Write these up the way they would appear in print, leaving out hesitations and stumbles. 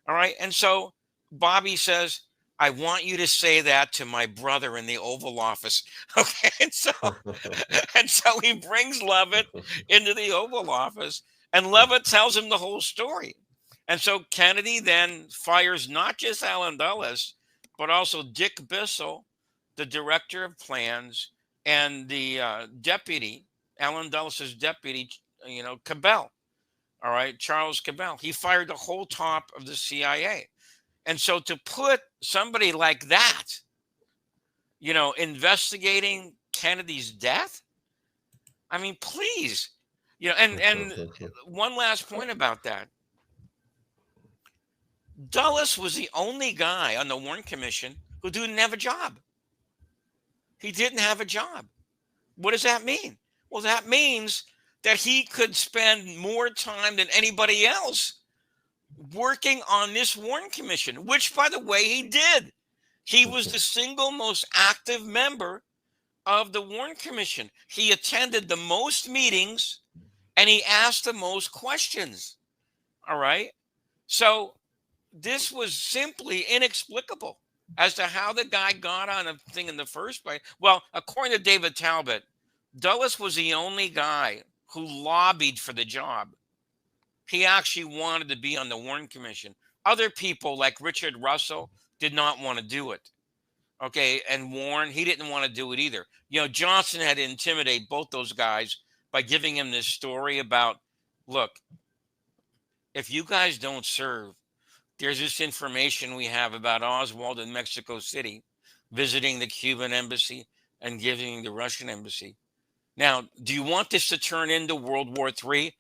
All right. And so Bobby says, I want you to say that to my brother in the Oval Office. Okay. And so he brings Levitt into the Oval Office, and Levitt tells him the whole story. And so Kennedy then fires not just Allen Dulles, but also Dick Bissell, the director of plans, and the deputy, Allen Dulles' deputy, Cabell. All right, Charles Cabell. He fired the whole top of the CIA. And so to put somebody like that, investigating Kennedy's death, I mean, please, and one last point about that. Dulles was the only guy on the Warren Commission who didn't have a job. He didn't have a job. What does that mean? Well, that means that he could spend more time than anybody else working on this Warren Commission, which, by the way, he did. He was the single most active member of the Warren Commission. He attended the most meetings and he asked the most questions. All right. So this was simply inexplicable as to how the guy got on a thing in the first place. Well, according to David Talbot, Dulles was the only guy who lobbied for the job. He actually wanted to be on the Warren Commission. Other people like Richard Russell did not want to do it. Okay. And Warren, he didn't want to do it either. Johnson had to intimidate both those guys by giving him this story about, look, if you guys don't serve, there's this information we have about Oswald in Mexico City visiting the Cuban embassy and giving the Russian embassy. Now, do you want this to turn into World War III?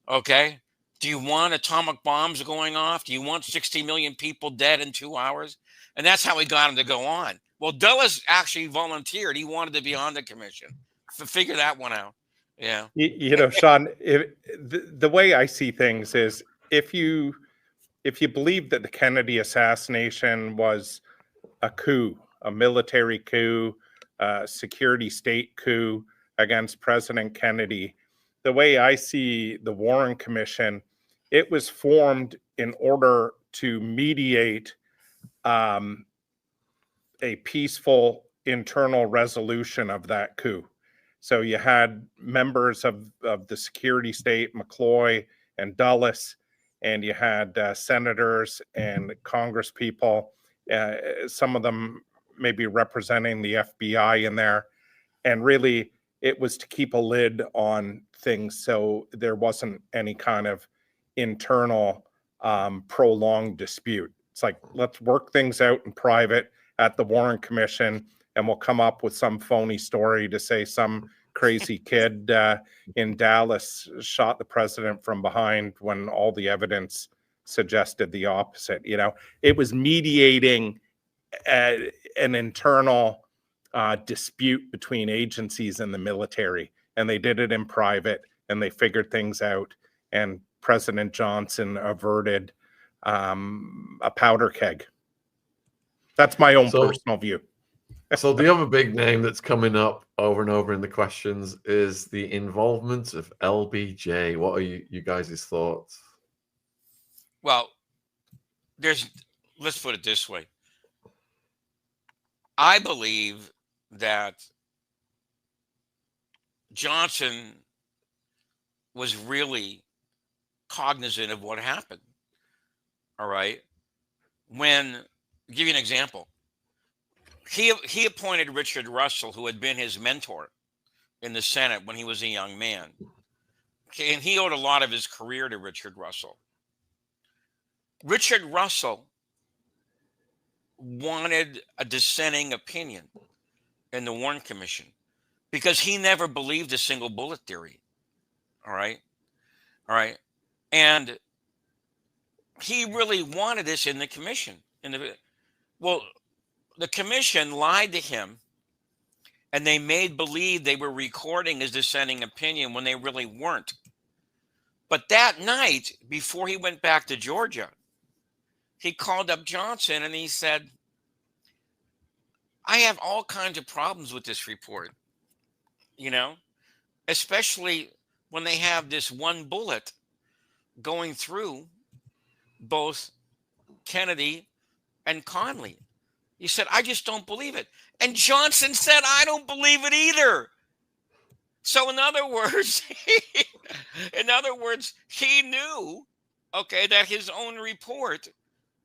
Okay. Do you want atomic bombs going off? Do you want 60 million people dead in 2 hours? And that's how we got him to go on. Well, Dulles actually volunteered. He wanted to be on the commission. Figure that one out. Yeah. Shaun, the way I see things is if you believe that the Kennedy assassination was a coup, a military coup, a security state coup against President Kennedy, the way I see the Warren Commission, it was formed in order to mediate a peaceful internal resolution of that coup. So you had members of the security state, McCloy and Dulles, and you had senators and Congress people, some of them maybe representing the FBI in there. And really, it was to keep a lid on things so there wasn't any kind of internal prolonged dispute. It's like, let's work things out in private at the Warren Commission, and we'll come up with some phony story to say some crazy kid in Dallas shot the president from behind when all the evidence suggested the opposite. It was mediating an internal dispute between agencies and the military, and they did it in private, and they figured things out, and President Johnson averted a powder keg. That's my own personal view. So the other big name that's coming up over and over in the questions is the involvement of LBJ. What are you guys' thoughts? Well, let's put it this way. I believe that Johnson was really cognizant of what happened. All right. I'll give you an example. He appointed Richard Russell, who had been his mentor in the Senate when he was a young man. Okay, and he owed a lot of his career to Richard Russell. Richard Russell wanted a dissenting opinion in the Warren Commission because he never believed a single bullet theory. All right. And he really wanted this in the commission. The commission lied to him, and they made believe they were recording his dissenting opinion when they really weren't. But that night, before he went back to Georgia, he called up Johnson and he said, I have all kinds of problems with this report, especially when they have this one bullet going through both Kennedy and Conley. He said, I just don't believe it. And Johnson said, I don't believe it either. So in other words, he knew, okay, that his own report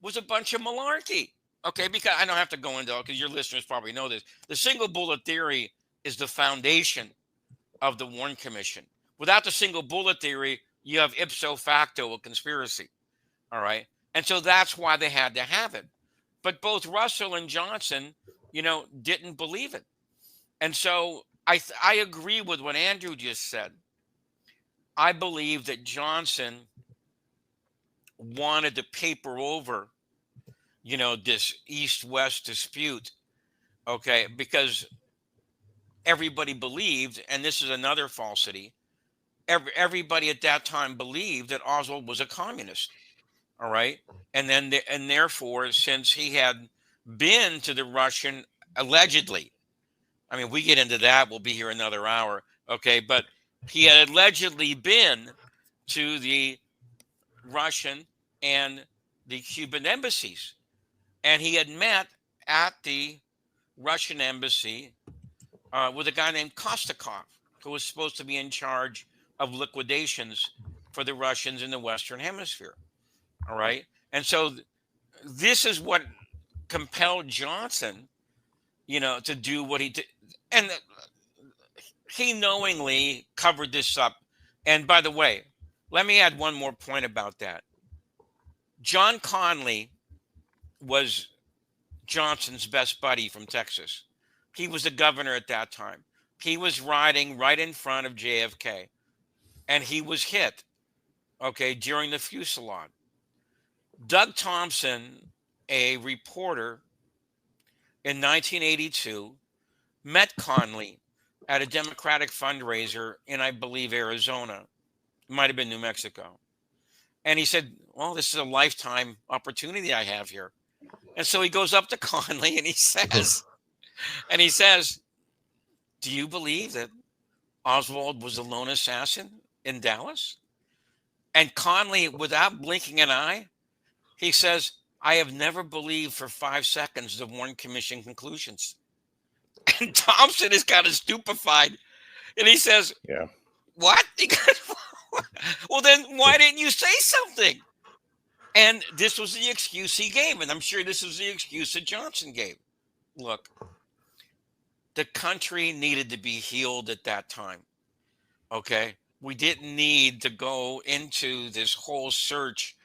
was a bunch of malarkey. Okay, because I don't have to go into it because your listeners probably know this. The single bullet theory is the foundation of the Warren Commission. Without the single bullet theory, you have ipso facto a conspiracy. All right. And so that's why they had to have it. But both Russell and Johnson, didn't believe it. And so I agree with what Andrew just said. I believe that Johnson wanted to paper over, this East-West dispute, okay, because everybody believed, and this is another falsity, everybody at that time believed that Oswald was a communist, all right? And therefore, since he had been to the Russian, allegedly, I mean, we get into that, we'll be here another hour, okay? But he had allegedly been to the Russian and the Cuban embassies. And he had met at the Russian embassy with a guy named Kostakov, who was supposed to be in charge of liquidations for the Russians in the Western Hemisphere. All right. And so this is what compelled Johnson, to do what he did. And he knowingly covered this up. And by the way, let me add one more point about that. John Conley was Johnson's best buddy from Texas. He was the governor at that time. He was riding right in front of J.F.K. and he was hit, okay, during the fusillade. Doug Thompson, a reporter in 1982, met Conley at a Democratic fundraiser in, I believe, Arizona. It might have been New Mexico. And he said, well, this is a lifetime opportunity I have here. And so he goes up to Conley and he says, do you believe that Oswald was a lone assassin in Dallas? And Conley, without blinking an eye, he says, I have never believed for 5 seconds the Warren Commission conclusions. And Thompson is kind of stupefied. And he says, Yeah. What? He goes, well, then why didn't you say something? And this was the excuse he gave. And I'm sure this was the excuse that Johnson gave. Look, the country needed to be healed at that time. Okay. We didn't need to go into this whole search,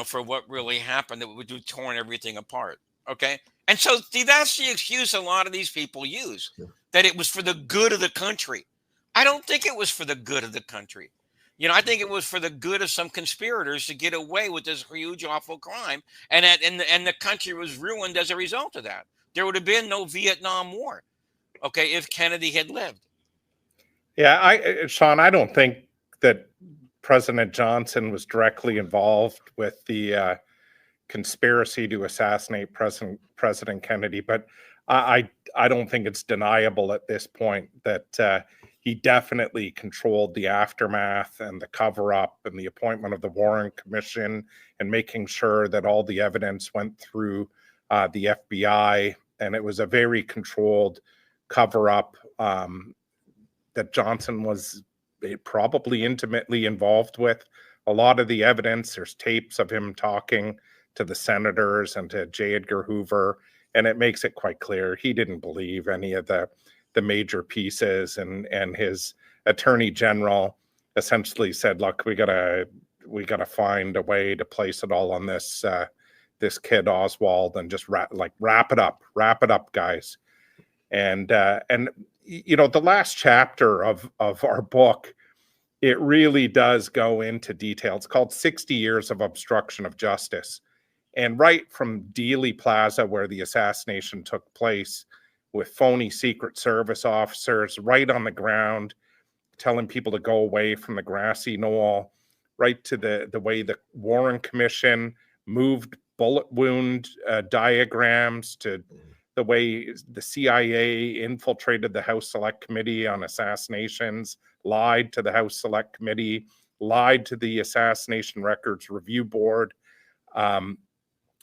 for what really happened that would have torn everything apart. Okay. And so, see, that's the excuse a lot of these people use, that it was for the good of the country. I don't think it was for the good of the country. I think it was for the good of some conspirators to get away with this huge, awful crime. And the country was ruined as a result of that. There would have been no Vietnam War, okay, if Kennedy had lived. Yeah, Shaun, I don't think that President Johnson was directly involved with the conspiracy to assassinate President Kennedy, but I don't think it's deniable at this point that he definitely controlled the aftermath and the cover-up and the appointment of the Warren Commission and making sure that all the evidence went through the FBI, and it was a very controlled cover-up that Johnson was probably intimately involved with. A lot of the evidence, there's tapes of him talking to the senators and to J. Edgar Hoover, and it makes it quite clear he didn't believe any of the major pieces, and his attorney general essentially said, look, we gotta find a way to place it all on this kid Oswald and just wrap it up, guys. And the last chapter of our book, it really does go into detail. It's called 60 Years of Obstruction of Justice. And right from Dealey Plaza, where the assassination took place, with phony Secret Service officers right on the ground, telling people to go away from the grassy knoll, right to the way the Warren Commission moved bullet wound diagrams, to the way the CIA infiltrated the House Select Committee on Assassinations, lied to the House Select Committee, lied to the Assassination Records Review Board.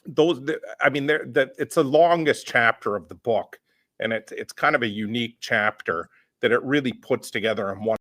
I mean, it's the longest chapter of the book, and it's kind of a unique chapter that it really puts together in one